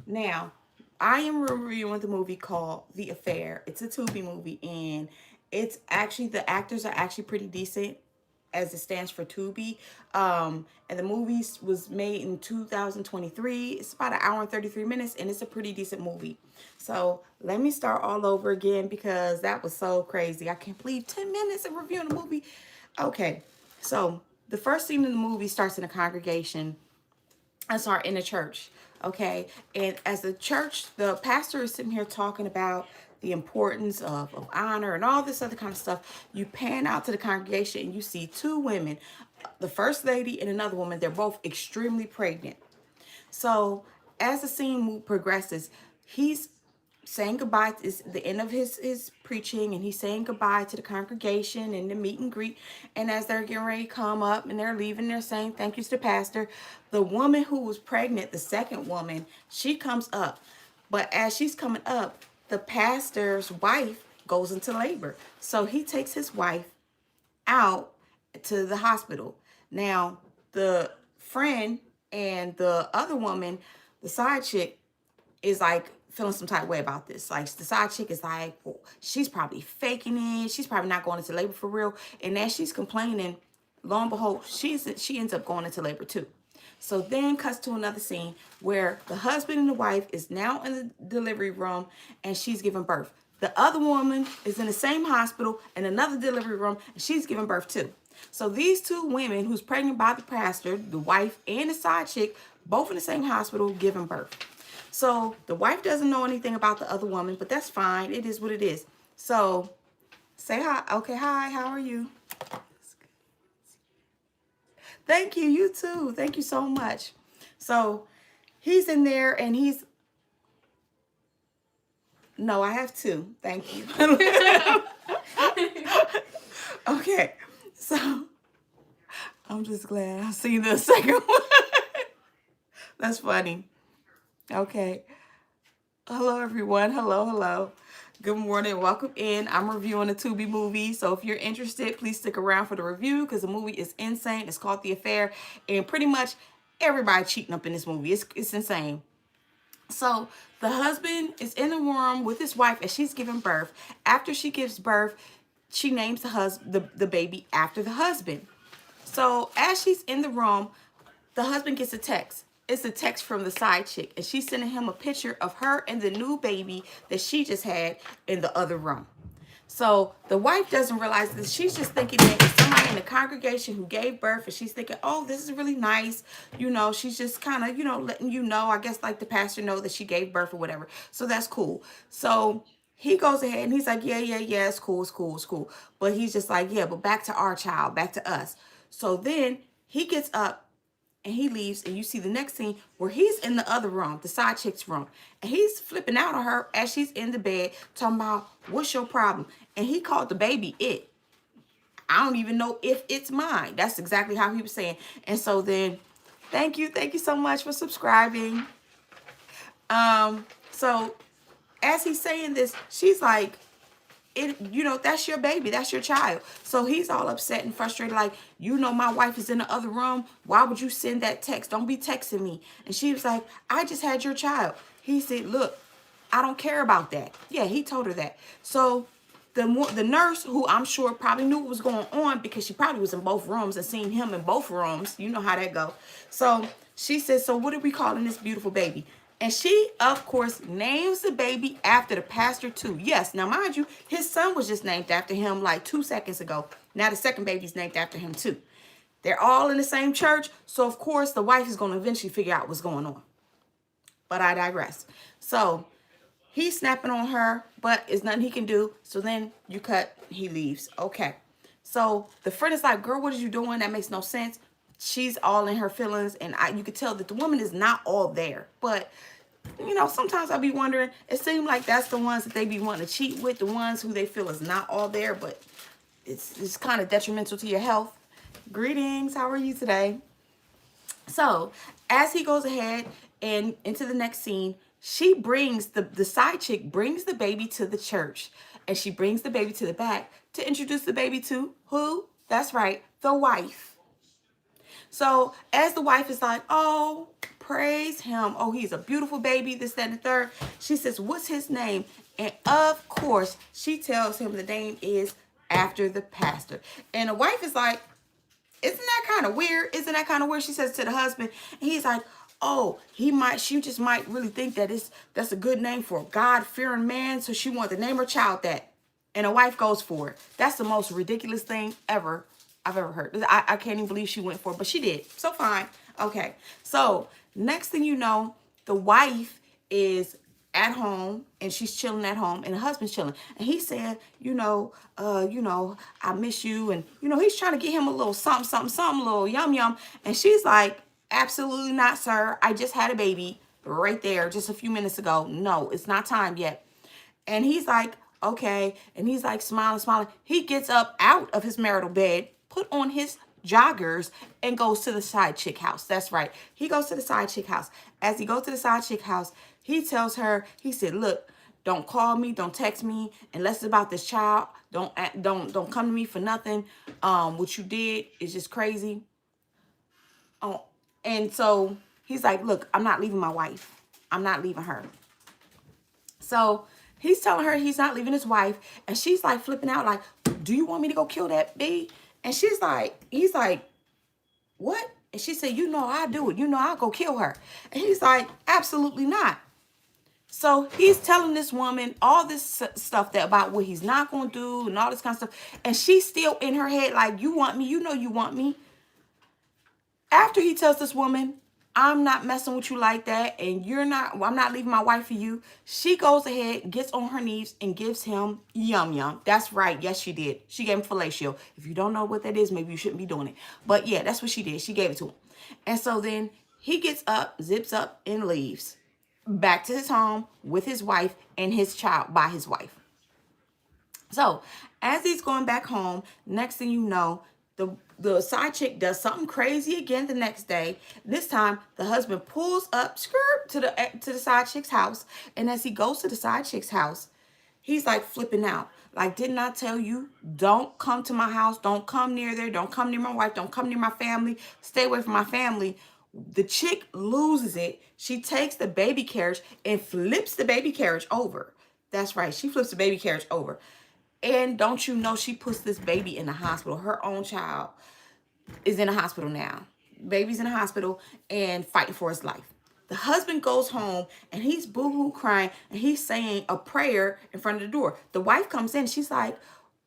Now, I am reviewing the movie called The Affair. It's a Tubi movie, and it's actually, the actors are actually pretty decent, as it stands for Tubi. And the movie was made in 2023. It's about an hour and 33 minutes, and it's a pretty decent movie. So let me start all over again because that was so crazy. I can't believe 10 minutes of reviewing a movie. Okay, so the first scene in the movie starts in a congregation. I'm sorry, in the church. Okay. And as the church, the pastor is sitting here talking about the importance of honor and all this other kind of stuff. You pan out to the congregation and you see two women, the first lady and another woman. They're both extremely pregnant. So as the scene progresses, he's saying goodbye. It's the end of his preaching, and he's saying goodbye to the congregation and the meet and greet. And as they're getting ready to come up and they're leaving, they're saying thank you to the pastor. The woman who was pregnant, the second woman, she comes up. But as she's coming up, the pastor's wife goes into labor. So he takes his wife out to the hospital. Now, the friend and the other woman, the side chick, is like feeling some type of way about this. Like, the side chick is like, well, she's probably faking it. She's probably not going into labor for real. And as she's complaining, lo and behold, she ends up going into labor too. So then cuts to another scene where the husband and the wife is now in the delivery room and she's giving birth. The other woman is in the same hospital in another delivery room and she's giving birth too. So these two women who's pregnant by the pastor, the wife and the side chick, both in the same hospital giving birth. So the wife doesn't know anything about the other woman, but that's fine. It is what it is. So say hi. Okay, hi. How are you? Thank you. You too. Thank you so much. So he's in there and he's, no, I have two. Thank you. Okay. So I'm just glad I seen the second one. That's funny. Okay. Hello, everyone. Hello, hello. Good morning. Welcome in. I'm reviewing a Tubi movie. So if you're interested, please stick around for the review because the movie is insane. It's called The Affair. And pretty much everybody cheating up in this movie. It's insane. So the husband is in the room with his wife as she's giving birth. After she gives birth, she names the baby after the husband. So as she's in the room, the husband gets a text. It's a text from the side chick, and she's sending him a picture of her and the new baby that she just had in the other room. So the wife doesn't realize this. She's just thinking that it's somebody in the congregation who gave birth, and she's thinking, oh, this is really nice. You know, she's just kind of, letting you know, I guess like the pastor know that she gave birth or whatever. So that's cool. So he goes ahead and he's like, yeah, it's cool, it's cool, it's cool. But he's just like, yeah, but back to our child, back to us. So then he gets up and he leaves, and you see the next scene where he's in the other room, the side chick's room, and he's flipping out on her as she's in the bed, talking about, what's your problem? And he called the baby it. I don't even know if it's mine. That's exactly how he was saying. And so then, thank you so much for subscribing. So as he's saying this, she's like, that's your baby, that's your child. So he's all upset and frustrated, like, my wife is in the other room. Why would you send that text? Don't be texting me. And she was like, I just had your child. He said, look, I don't care about that. Yeah, he told her that. So the nurse, who I'm sure probably knew what was going on because she probably was in both rooms and seen him in both rooms. You know how that go. So she says, so what are we calling this beautiful baby? And she, of course, names the baby after the pastor too. Yes, now mind you, his son was just named after him like 2 seconds ago. Now the second baby's named after him too. They're all in the same church. So of course the wife is going to eventually figure out what's going on. But I digress. So he's snapping on her, but it's nothing he can do. So then you cut, he leaves. Okay. So the friend is like, girl, what are you doing? That makes no sense. She's all in her feelings, and you could tell that the woman is not all there. But, sometimes I be wondering, it seems like that's the ones that they be wanting to cheat with, the ones who they feel is not all there, but it's kind of detrimental to your health. Greetings. How are you today? So as he goes ahead and into the next scene, she brings the side chick brings the baby to the church, and she brings the baby to the back to introduce the baby to who? That's right, the wife. So as the wife is like, oh, praise him. Oh, he's a beautiful baby, this, that, and the third. She says, what's his name? And of course, she tells him the name is after the pastor. And the wife is like, isn't that kind of weird? Isn't that kind of weird? She says to the husband, and he's like, oh, she just might really think that that's a good name for a God-fearing man, so she wanted to name her child that. And the wife goes for it. That's the most ridiculous thing ever I've ever heard. I can't even believe she went for it, but she did. So fine. Okay. So next thing you know, the wife is at home and she's chilling at home and the husband's chilling. And he's saying, I miss you. And, he's trying to get him a little something, something, something, a little yum, yum. And she's like, absolutely not, sir. I just had a baby right there just a few minutes ago. No, it's not time yet. And he's like, okay. And he's like smiling, smiling. He gets up out of his marital bed, put on his joggers, and goes to the side chick house. That's right. He goes to the side chick house. As he goes to the side chick house, he tells her, he said, look, don't call me, don't text me unless it's about this child. Don't come to me for nothing. What you did is just crazy. Oh, and so he's like, look, I'm not leaving my wife. I'm not leaving her. So he's telling her he's not leaving his wife. And she's like flipping out like, do you want me to go kill that bee? And he's like, what? And she said, I'll do it. I'll go kill her. And he's like, absolutely not. So he's telling this woman all this stuff about what he's not going to do and all this kind of stuff. And she's still in her head like, you want me? You want me. After he tells this woman, I'm not messing with you like that, and I'm not leaving my wife for you, she goes ahead, gets on her knees, and gives him yum yum. That's right. Yes, she did. She gave him fellatio. If you don't know what that is, maybe you shouldn't be doing it. But yeah, that's what she did. She gave it to him. And so then he gets up, zips up, and leaves back to his home with his wife and his child by his wife. So as he's going back home, next thing you know, the side chick does something crazy again the next day. This time, the husband pulls up to the side chick's house. And as he goes to the side chick's house, he's like flipping out. Like, didn't I tell you, don't come to my house. Don't come near there. Don't come near my wife. Don't come near my family. Stay away from my family. The chick loses it. She takes the baby carriage and flips the baby carriage over. That's right. She flips the baby carriage over. And don't you know, she puts this baby in the hospital. Her own child is in the hospital now. Baby's in the hospital and fighting for his life. The husband goes home and he's boo-hoo crying and he's saying a prayer in front of the door. The wife comes in. She's like,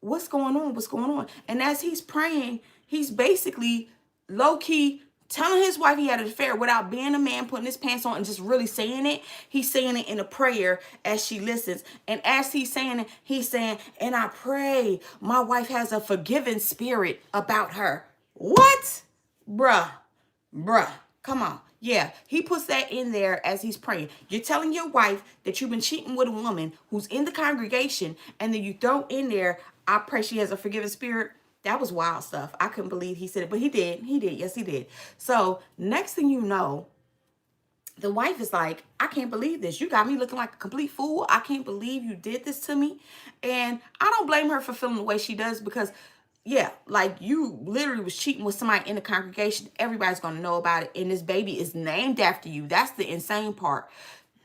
what's going on? What's going on? And as he's praying, he's basically low-key telling his wife he had an affair without being a man, putting his pants on and just really saying it. He's saying it in a prayer as she listens. And as he's saying it, he's saying, and I pray my wife has a forgiving spirit about her. What? Bruh. Come on. Yeah, he puts that in there as he's praying. You're telling your wife that you've been cheating with a woman who's in the congregation, and then you throw in there, I pray she has a forgiving spirit. That was wild stuff. I couldn't believe he said it, but he did. He did. Yes, he did. So next thing you know, the wife is like, I can't believe this. You got me looking like a complete fool. I can't believe you did this to me. And I don't blame her for feeling the way she does because, yeah, like you literally was cheating with somebody in the congregation. Everybody's going to know about it. And this baby is named after you. That's the insane part.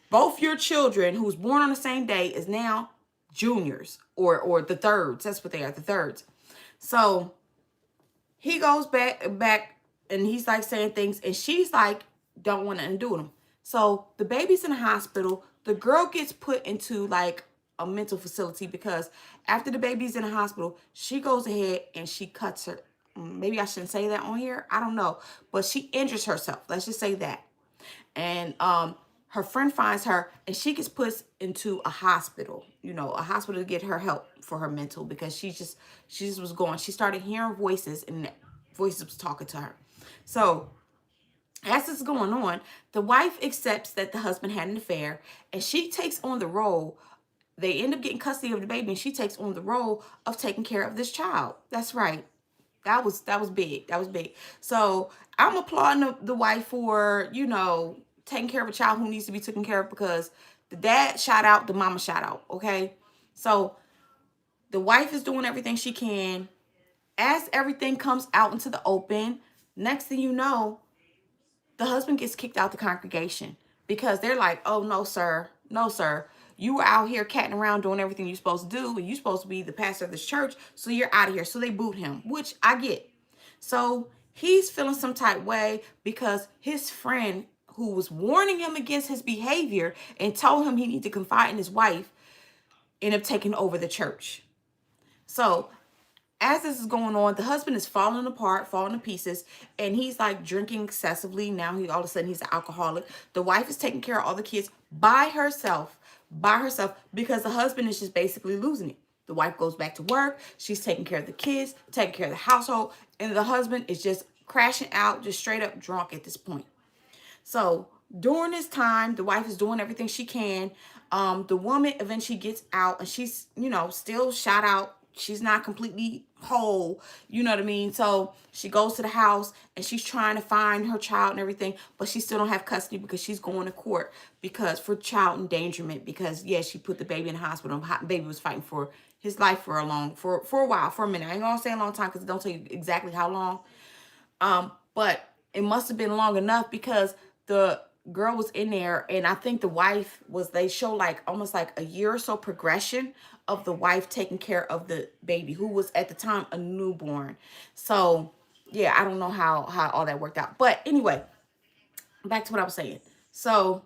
Both your children who was born on the same day is now juniors or the thirds. That's what they are, the thirds. So he goes back and he's like saying things and she's like, don't want to undo him. So the baby's in the hospital. The girl gets put into like a mental facility because after the baby's in the hospital, she goes ahead and she cuts her. Maybe I shouldn't say that on here. I don't know. But she injures herself. Let's just say that. And her friend finds her and she gets put into a hospital, a hospital to get her help for her mental because she just was going. She started hearing voices and voices was talking to her. So as this is going on, the wife accepts that the husband had an affair and she takes on the role. They end up getting custody of the baby and she takes on the role of taking care of this child. That's right. That was big. That was big. So I'm applauding the wife for, taking care of a child who needs to be taken care of because the dad shot out, the mama shot out. Okay. So the wife is doing everything she can. As everything comes out into the open, next thing you know, the husband gets kicked out the congregation because they're like, oh, no, sir. No, sir. You were out here catting around doing everything you're supposed to do, and you're supposed to be the pastor of this church, so you're out of here. So they boot him, which I get. So he's feeling some type way because his friend who was warning him against his behavior and told him he needed to confide in his wife ended up taking over the church. So as this is going on, the husband is falling apart, falling to pieces, and he's like drinking excessively. Now he all of a sudden he's an alcoholic. The wife is taking care of all the kids by herself, because the husband is just basically losing it. The wife goes back to work. She's taking care of the kids, taking care of the household, and the husband is just crashing out, just straight up drunk at this point. So during this time, the wife is doing everything she can. The woman eventually gets out, and she's, still shot out. She's not completely whole, you know what I mean? So she goes to the house and she's trying to find her child and everything, but she still don't have custody because she's going to court because for child endangerment, because yeah, she put the baby in the hospital. The baby was fighting for his life for a while, for a minute. I ain't gonna say a long time because it don't tell you exactly how long. But it must have been long enough because the girl was in there, and I think the wife was, they show like almost like a year or so progression of the wife taking care of the baby, who was at the time a newborn. So yeah, I don't know how all that worked out. But anyway, back to what I was saying. So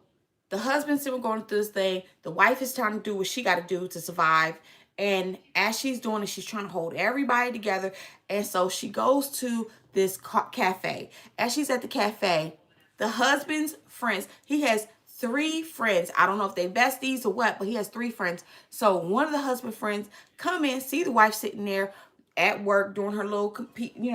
the husband's still going through this thing. The wife is trying to do what she got to do to survive. And as she's doing it, she's trying to hold everybody together. And so she goes to this cafe. As she's at the cafe, the husband's friends, he has 3 friends. I don't know if they're besties or what, but he has 3 friends. So one of the husband friends come in, see the wife sitting there at work doing her little,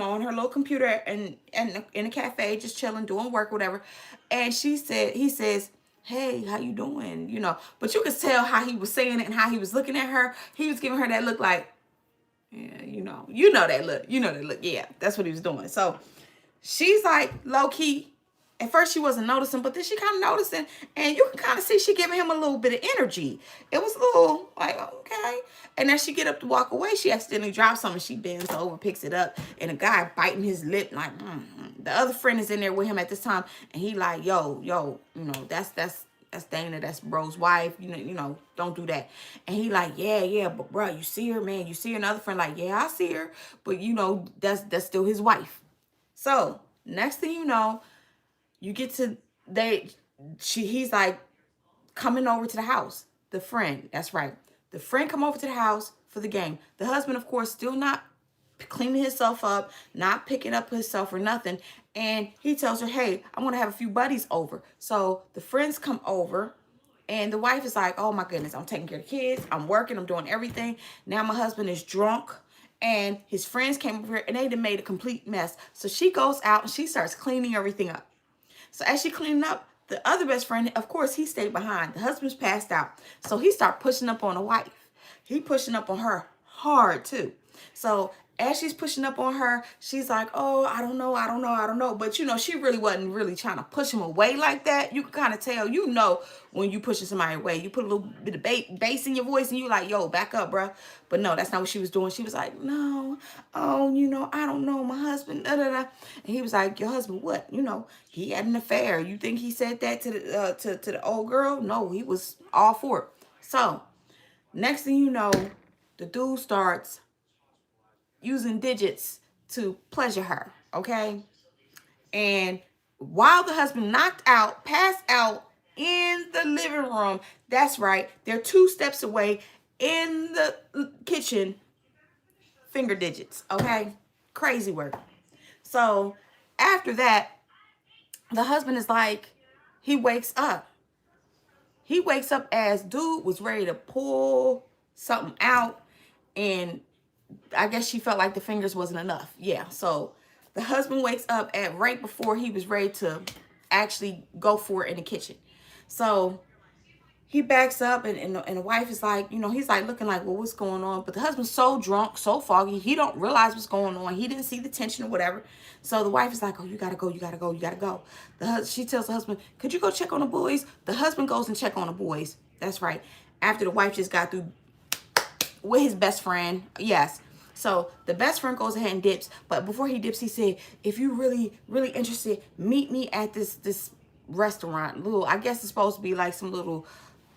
on her little computer and in a cafe, just chilling, doing work, whatever. And he says, hey, how you doing? But you could tell how he was saying it and how he was looking at her. He was giving her that look like, yeah, you know that look. Yeah, that's what he was doing. So she's like low key. At first she wasn't noticing, but then she kind of noticing, and you can kind of see she giving him a little bit of energy. It was a little like, okay. And as she get up to walk away, she accidentally drops something. She bends over, picks it up, and a guy biting his lip like, The other friend is in there with him at this time, and he like, yo, that's Dana, that's bro's wife, don't do that. And he like, yeah, but bro, you see her, man, you see her. Another friend like, yeah, I see her, but that's still his wife. So next thing you know, you get to he's like coming over to the house. The friend, that's right. The friend come over to the house for the game. The husband, of course, still not cleaning himself up, not picking up himself or nothing. And he tells her, hey, I'm going to have a few buddies over. So the friends come over, and the wife is like, oh my goodness, I'm taking care of the kids. I'm working. I'm doing everything. Now my husband is drunk, and his friends came over here, and they made a complete mess. So she goes out and she starts cleaning everything up. So as she cleaning up, the other best friend, of course, he stayed behind. The husband's passed out. So he started pushing up on the wife. He pushing up on her hard too. So as she's pushing up on her, she's like, oh, I don't know. But, she really wasn't really trying to push him away like that. You can kind of tell, when you pushing somebody away. You put a little bit of bass in your voice and you like, yo, back up, bruh. But no, that's not what she was doing. She was like, no, I don't know, my husband, And he was like, your husband, what? He had an affair. You think he said that to the old girl? No, he was all for it. So next thing you know, the dude starts using digits to pleasure her, okay? And while the husband passed out in the living room, that's right, they're 2 steps away in the kitchen, finger digits, okay? Crazy work. So after that, the husband is like, he wakes up. He wakes up as dude was ready to pull something out, and I guess she felt like the fingers wasn't enough. Yeah, so the husband wakes up at right before he was ready to actually go for it in the kitchen. So he backs up, and the wife is like, he's like looking like, well, what's going on? But the husband's so drunk, so foggy, he don't realize what's going on. He didn't see the tension or whatever. So the wife is like, oh, you gotta go. She tells the husband, could you go check on the boys? The husband goes and check on the boys. That's right. After the wife just got through with his best friend. Yes. So the best friend goes ahead and dips. But before he dips, he said, if you really interested, meet me at this restaurant. Little, I guess it's supposed to be like some little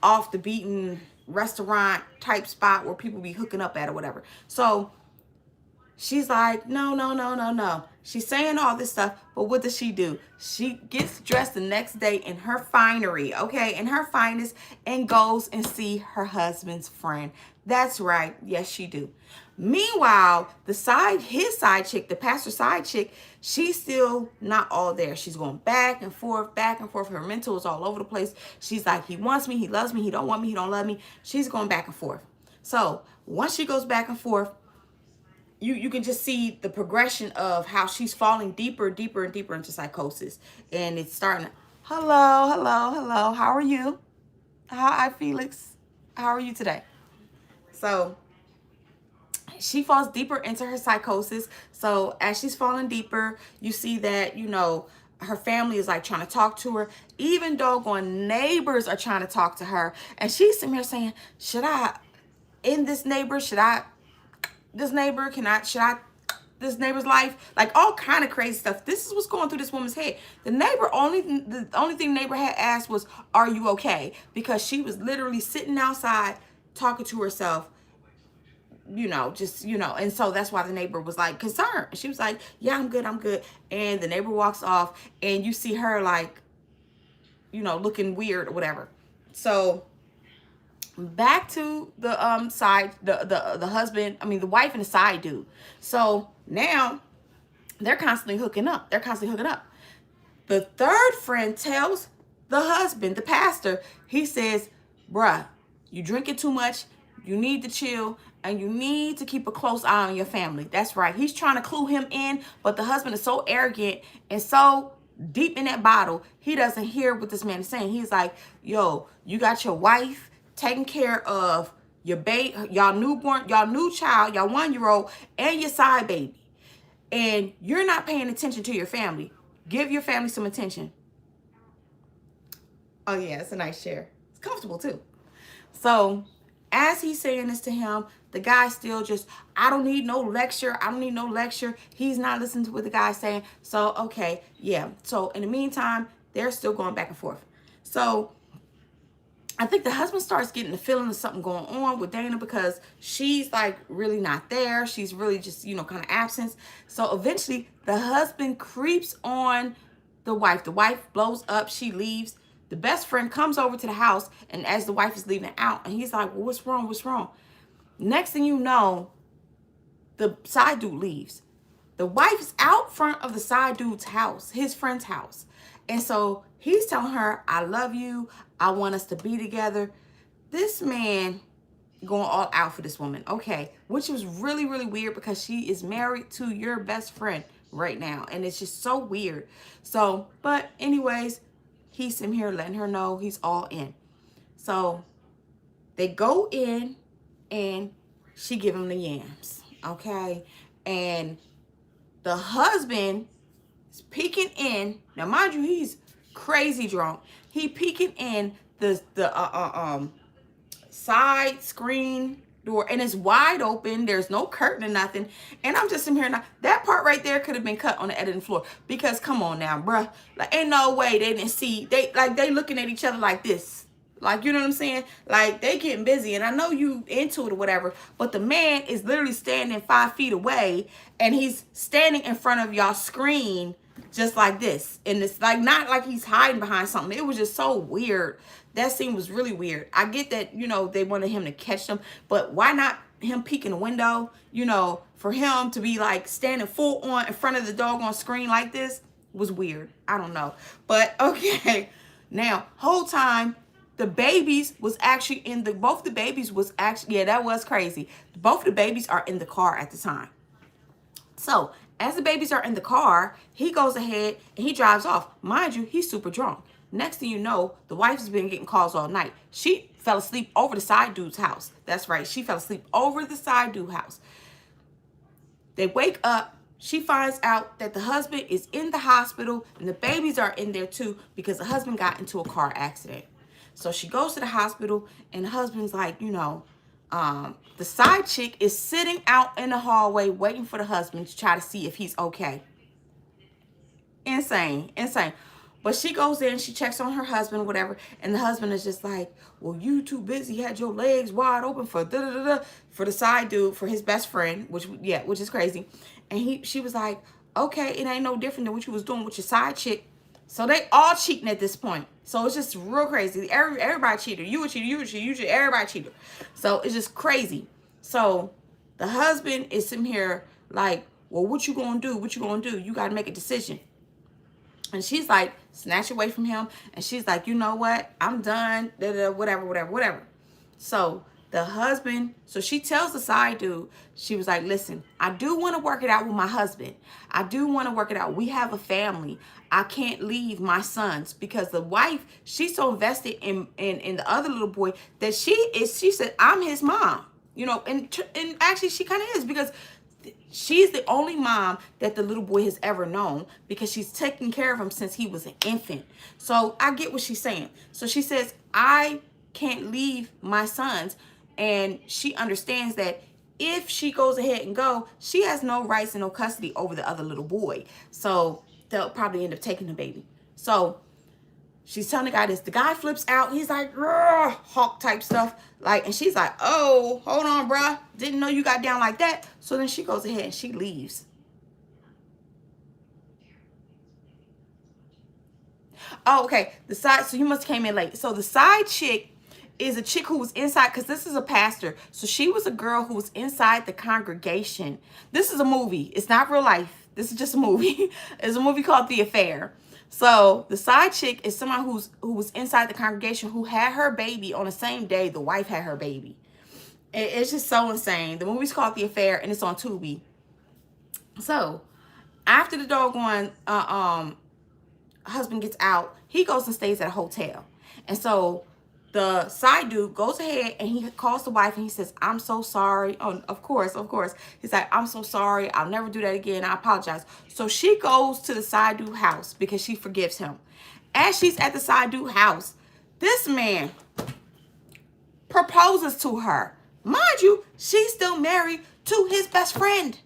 off the beaten restaurant type spot where people be hooking up at or whatever. So she's like, no, no, no, no, no. She's saying all this stuff, but what does she do? She gets dressed the next day in her finery, okay, in her finest, and goes and see her husband's friend. That's right. Yes, she do. Meanwhile, his side chick, the pastor's side chick, she's still not all there. She's going back and forth, back and forth. Her mental is all over the place. She's like, he wants me, he loves me, he don't want me, he don't love me. She's going back and forth. So once she goes back and forth, you can just see the progression of how she's falling deeper, deeper, and deeper into psychosis. And it's starting to, hello, hello, hello. How are you? Hi, Felix. How are you today? So she falls deeper into her psychosis. So as she's falling deeper, you see that, her family is like trying to talk to her. Even doggone neighbors are trying to talk to her. And she's sitting here saying, should I end this neighbor? Should I this neighbor's life? Like all kind of crazy stuff. This is what's going through this woman's head. The only thing the neighbor had asked was, are you okay? Because she was literally sitting outside talking to herself, and so that's why the neighbor was like concerned. She was like, yeah, I'm good. And the neighbor walks off and you see her like, looking weird or whatever. So back to the side, the husband, the wife and the side dude. So now they're constantly hooking up. The third friend tells the husband, the pastor, he says, bruh, you drinking too much, you need to chill, and you need to keep a close eye on your family. That's right. He's trying to clue him in, but the husband is so arrogant and so deep in that bottle, he doesn't hear what this man is saying. He's like, yo, you got your wife taking care of your baby, y'all new child, y'all 1-year-old, and your side baby. And you're not paying attention to your family. Give your family some attention. Oh yeah, it's a nice chair. It's comfortable too. So as he's saying this to him, the guy still just, I don't need no lecture. He's not listening to what the guy's saying. So, okay, yeah. So in the meantime, they're still going back and forth. So I think the husband starts getting the feeling of something going on with Dana because she's like really not there. She's really just, kind of absent. So eventually the husband creeps on the wife. The wife blows up. She leaves. The best friend comes over to the house, and as the wife is leaving out, and he's like, well, what's wrong? Next thing you know, the side dude leaves. The wife is out front of the side dude's house, his friend's house. And so he's telling her, I love you. I want us to be together. This man going all out for this woman. Okay. Which was really, really weird because she is married to your best friend right now. And it's just so weird. So, but anyways, he's in here letting her know he's all in. So they go in and she give him the yams. Okay. And the husband is peeking in. Now, mind you, he's crazy drunk. He peeking in the side screen door, and it's wide open. There's no curtain or nothing. And I'm just sitting here now. That part right there could have been cut on the editing floor because come on now, bruh. Like, ain't no way they didn't see. They looking at each other like this. Like, you know what I'm saying? Like, they getting busy, and I know you into it or whatever, but the man is literally standing 5 feet away, and he's standing in front of y'all screen just like this. And it's like, not like he's hiding behind something. It was just so weird. That scene was really weird. I get that, they wanted him to catch them, but why not him peek in the window, for him to be like standing full on in front of the doggone screen like this was weird. I don't know. But okay. Now, whole time, the babies was actually both the babies was actually, yeah, that was crazy. Both the babies are in the car at the time. So as the babies are in the car, he goes ahead and he drives off. Mind you, he's super drunk. Next thing you know, the wife's been getting calls all night. She fell asleep over the side dude's house. That's right. She fell asleep over the side dude's house. They wake up. She finds out that the husband is in the hospital and the babies are in there too because the husband got into a car accident. So she goes to the hospital and the husband's like, The side chick is sitting out in the hallway waiting for the husband to try to see if he's okay. Insane, insane. But she goes in, she checks on her husband, whatever, and the husband is just like, well, you too busy, had your legs wide open for da da da da, for the side dude, for his best friend, which is crazy. And she was like, okay, it ain't no different than what you was doing with your side chick. So they all cheating at this point. So it's just real crazy. Everybody cheated. You a cheater, you a cheater, you a cheater, everybody cheater. So it's just crazy. So the husband is sitting here like, well, what you gonna do? What you gonna do? You gotta make a decision. And she's like, snatch away from him. And she's like, you know what? I'm done. Whatever. So the husband, so she tells the side dude, she was like, listen, I do want to work it out with my husband. I do want to work it out. We have a family. I can't leave my sons, because the wife, she's so invested in the other little boy that she said, I'm his mom. You know, and actually she kind of is, because she's the only mom that the little boy has ever known, because she's taken care of him since he was an infant. So I get what she's saying. So she says, I can't leave my sons. And she understands that if she goes ahead and go, she has no rights and no custody over the other little boy. So they'll probably end up taking the baby. So she's telling the guy this. The guy flips out. He's like, hawk type stuff. Like, and she's like, oh, hold on, bruh. Didn't know you got down like that. So then she goes ahead and she leaves. Oh, okay. So you must have came in late. So the side chick is a chick who was inside, because this is a pastor. So she was a girl who was inside the congregation. This is a movie. It's not real life. This is just a movie. It's a movie called The Affair. So the side chick is someone who was inside the congregation, who had her baby on the same day the wife had her baby. It's just so insane. The movie's called The Affair, and it's on Tubi. So after the doggone husband gets out, he goes and stays at a hotel. And so the side dude goes ahead and he calls the wife and he says, I'm so sorry. Oh, of course. He's like, I'm so sorry. I'll never do that again. I apologize. So she goes to the side dude house because she forgives him. As she's at the side dude house, this man proposes to her. Mind you, she's still married to his best friend.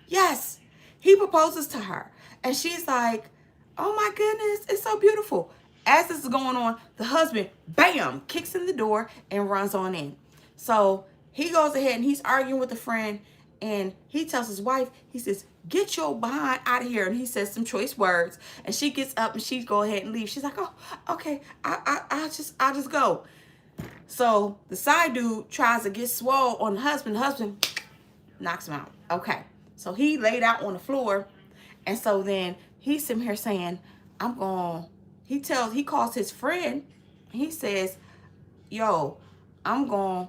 Yes, he proposes to her. And she's like, oh my goodness, it's so beautiful. As this is going on, the husband, bam, kicks in the door and runs on in. So he goes ahead and he's arguing with a friend, and he tells his wife, he says, get your behind out of here. And he says some choice words, and she gets up and she go ahead and leave. She's like, oh, okay, I'll just go. So the side dude tries to get swole on the husband. The husband knocks him out. Okay, so he laid out on the floor, and so then he's sitting here saying, he calls his friend. He says, yo, I'm going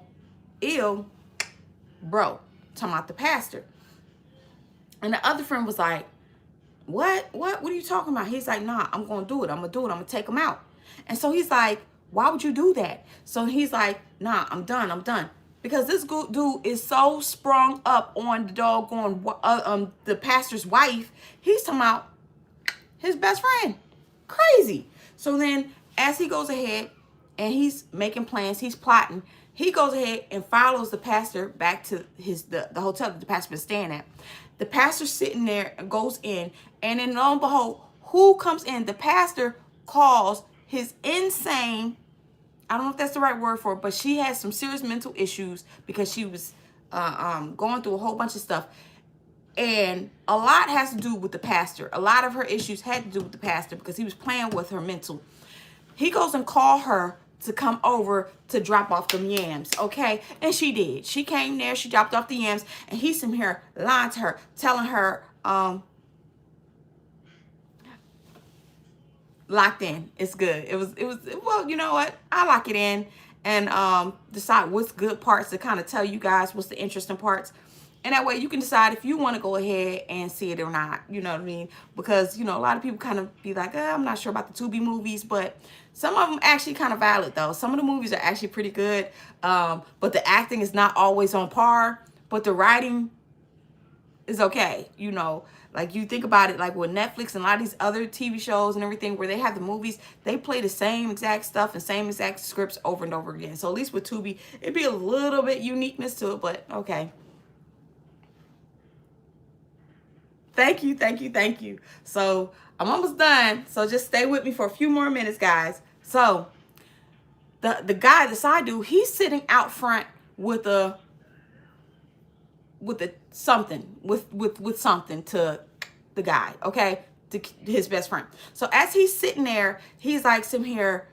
ill, bro. Talking about the pastor. And the other friend was like, what are you talking about? He's like, nah, I'm going to do it. I'm going to take him out. And so he's like, why would you do that? So he's like, nah, I'm done. Because this dude is so sprung up on the doggone, the pastor's wife. He's talking about his best friend. Crazy. So then as he goes ahead and he's making plans, he's plotting, he goes ahead and follows the pastor back to the hotel that the pastor was staying at. The pastor's sitting there and goes in, and then lo and behold, who comes in? The pastor calls his insane, I don't know if that's the right word for it, but she has some serious mental issues because she was going through a whole bunch of stuff. And a lot has to do with the pastor. A lot of her issues had to do with the pastor because he was playing with her mental. He goes and called her to come over to drop off them yams, okay? And she did. She came there, she dropped off the yams, and he's in here lying to her, telling her, locked in. It's good. It was, well, you know what? I lock it in and decide what's good parts to kind of tell you guys what's the interesting parts. And that way you can decide if you want to go ahead and see it or not. You know what I mean? Because, you know, a lot of people kind of be like, I'm not sure about the Tubi movies. But some of them actually kind of valid, though. Some of the movies are actually pretty good. But the acting is not always on par. But the writing is okay, you know. Like, you think about it, like with Netflix and a lot of these other TV shows and everything where they have the movies, they play the same exact stuff and same exact scripts over and over again. So at least with Tubi, it'd be a little bit uniqueness to it, but okay. Thank you, thank you, thank you. So I'm almost done. So just stay with me for a few more minutes, guys. So the guy, the side dude, he's sitting out front with a something with something to the guy, okay, to his best friend. So as he's sitting there, he's like sitting here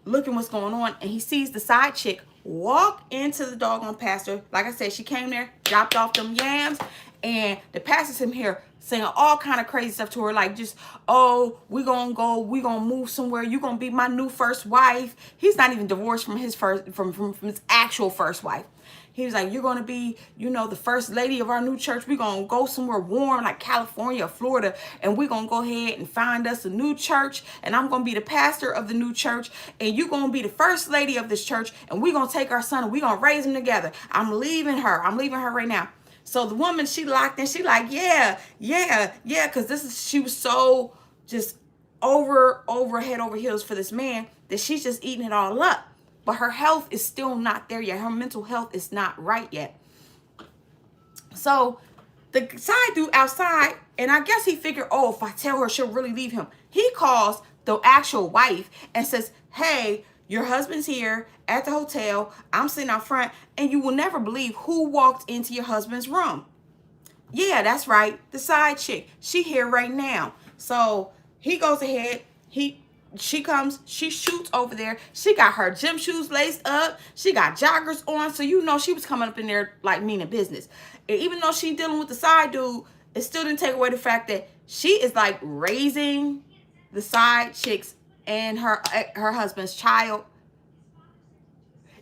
looking what's going on, and he sees the side chick walk into the doggone pastor. Like I said, she came there, dropped off them yams, and the pastor's in here saying all kind of crazy stuff to her, like just, oh, we gonna move somewhere, you gonna be my new first wife. He's not even divorced from his from his actual first wife. He was like, you're going to be, you know, the first lady of our new church. We're going to go somewhere warm like California or Florida. And we're going to go ahead and find us a new church. And I'm going to be the pastor of the new church. And you're going to be the first lady of this church. And we're going to take our son and we're going to raise him together. I'm leaving her. I'm leaving her right now. So the woman, she locked in. She like, yeah. Because she was so just head over heels for this man that she's just eating it all up. But her health is still not there yet. Her mental health is not right yet. So the side dude outside, and I guess he figured, oh, if I tell her, she'll really leave him. He calls the actual wife and says, hey, your husband's here at the hotel. I'm sitting out front, and you will never believe who walked into your husband's room. Yeah, that's right. The side chick. She here right now. So he goes ahead. She comes, she shoots over there. She got her gym shoes laced up. She got joggers on. So you know she was coming up in there like meaning business. And even though she dealing with the side dude, it still didn't take away the fact that she is like raising the side chicks and her husband's child.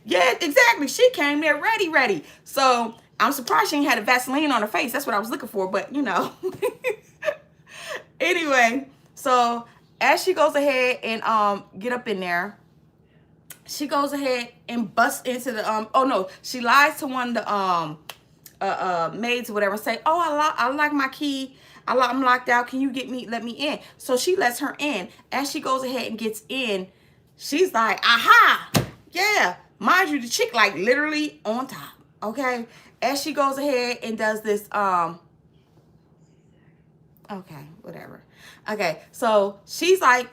Yeah, exactly. She came there ready. So I'm surprised she ain't had a Vaseline on her face. That's what I was looking for. But you know. Anyway, so as she goes ahead and get up in there, she goes ahead and busts into the oh no, she lies to one of the maids or whatever and say, oh, I like my key. I'm locked out. Can you let me in? So she lets her in. As she goes ahead and gets in, she's like, aha, yeah. Mind you, the chick like literally on top. Okay. As she goes ahead and does this okay, whatever. Okay, so she's like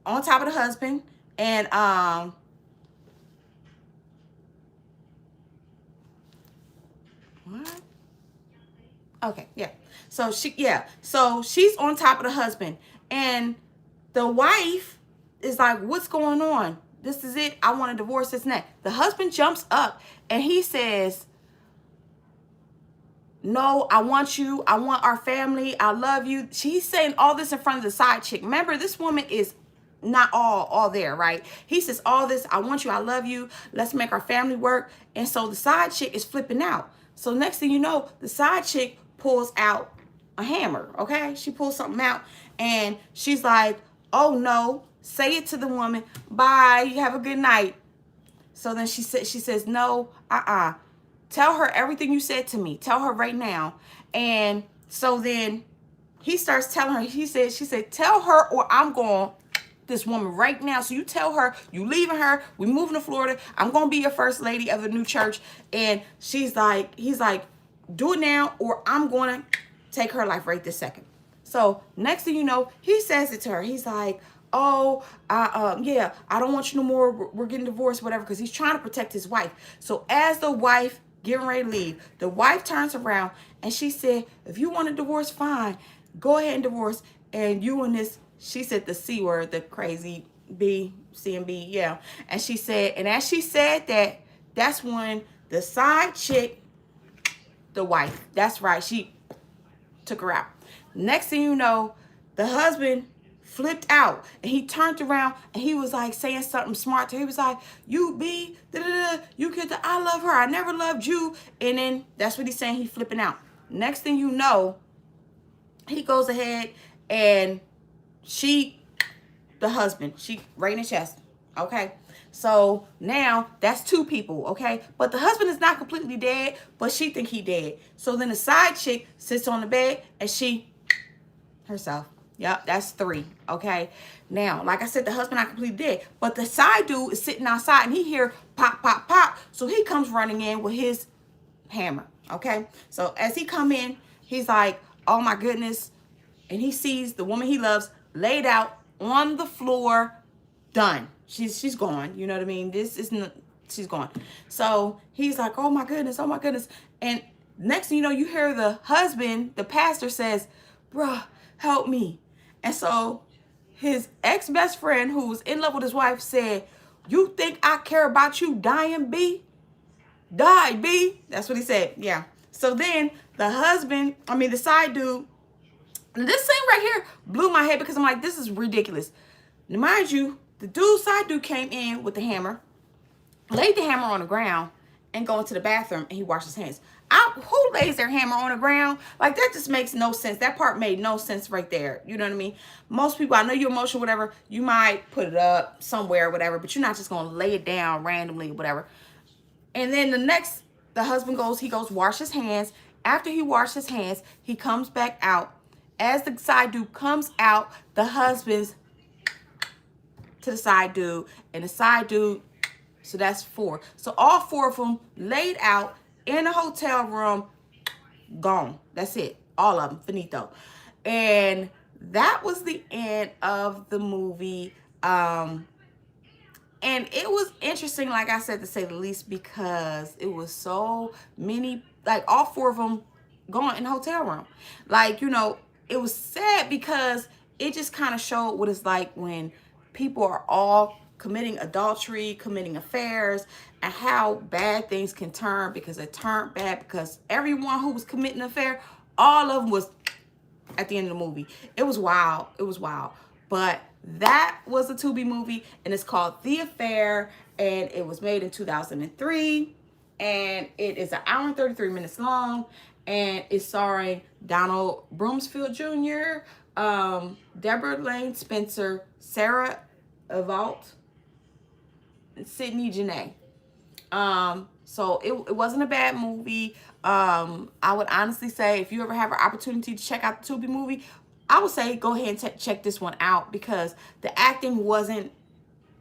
on top of the husband, and what? Okay, yeah. So she's on top of the husband, and the wife is like, what's going on? This is it. I want a divorce, this and that. The husband jumps up and he says, no, I want you. I want our family. I love you. She's saying all this in front of the side chick. Remember, this woman is not all there, right? He says all this. I want you. I love you. Let's make our family work. And so the side chick is flipping out. So next thing you know, the side chick pulls out a hammer. Okay. She pulls something out and she's like, oh no, say it to the woman. Bye. You have a good night. So then she says, no, tell her everything you said to me. Tell her right now. And so then he starts telling her, she said, tell her or I'm going this woman right now. So you tell her, you leaving her, we moving to Florida. I'm going to be your first lady of the new church. And he's like, do it now or I'm going to take her life right this second. So next thing you know, he says it to her. He's like, oh, yeah, I don't want you no more. We're getting divorced, whatever, because he's trying to protect his wife. So as the wife getting ready to leave, the wife turns around and she said, if you want a divorce, fine, go ahead and divorce. And you and this, she said the C word, the crazy B, C and B, yeah. And she said, and as she said that, that's when the side chick, the wife, that's right, she took her out. Next thing you know, the husband flipped out and he turned around and he was like saying something smart to her. He was like, you be you get the I love her, I never loved you. And then that's what he's saying. He flipping out. Next thing you know, he goes ahead and the husband, she right in the chest. Okay, so now that's two people. Okay, but the husband is not completely dead, but she think he dead. So then the side chick sits on the bed and she Herself. Yep, that's 3. Okay. Now, like I said, the husband not completely dead, but the side dude is sitting outside and he hear pop, pop, pop. So he comes running in with his hammer. Okay. So as he come in, he's like, oh my goodness. And he sees the woman he loves laid out on the floor, done. She's gone. You know what I mean? This is not, she's gone. So he's like, oh my goodness, oh my goodness. And next thing you know, you hear the husband, the pastor says, bruh, help me. And so his ex-best friend who was in love with his wife said, you think I care about you dying, B? Die, B. That's what he said. Yeah. So then the side dude, and this scene right here blew my head because I'm like, this is ridiculous. Now, mind you, the side dude came in with the hammer, laid the hammer on the ground, and go into the bathroom and he washed his hands. Who lays their hammer on the ground? Like, that just makes no sense. That part made no sense right there. You know what I mean? Most people, I know you're emotional, whatever. You might put it up somewhere, whatever, but you're not just going to lay it down randomly, whatever. And then the husband he goes wash his hands. After he washed his hands, he comes back out. As the side dude comes out, the husband's to the side dude, and the side dude, so that's 4. So all 4 of them laid out in a hotel room, gone. That's it. All of them, finito. And that was the end of the movie. And it was interesting, like I said, to say the least, because it was so many, like all 4 of them gone in the hotel room. Like, you know, it was sad because it just kind of showed what it's like when people are all committing adultery, committing affairs, and how bad things can turn, because it turned bad because everyone who was committing an affair, all of them was at the end of the movie. It was wild. It was wild. But that was a Tubi movie, and it's called The Affair, and it was made in 2003, and it is 1 hour and 33 minutes long, and it's starring Donald Brumsfield Jr., Deborah Lane Spencer, Sarah Avant, and Sydney Janae. So it wasn't a bad movie. I would honestly say, if you ever have an opportunity to check out the Tubi movie, I would say go ahead and check this one out, because the acting wasn't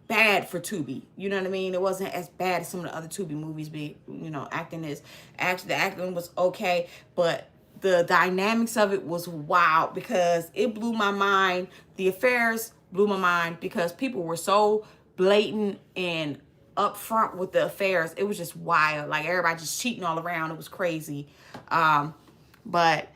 bad for Tubi. You know what I mean? It wasn't as bad as some of the other Tubi movies be. You know, the acting was okay, but the dynamics of it was wild, because it blew my mind. The affairs blew my mind because people were so blatant and upfront with the affairs. It was just wild. Like, everybody just cheating all around. It was crazy. But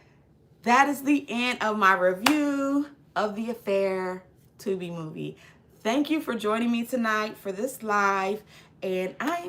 that is the end of my review of The Affair Tubi movie. Thank you for joining me tonight for this live, and I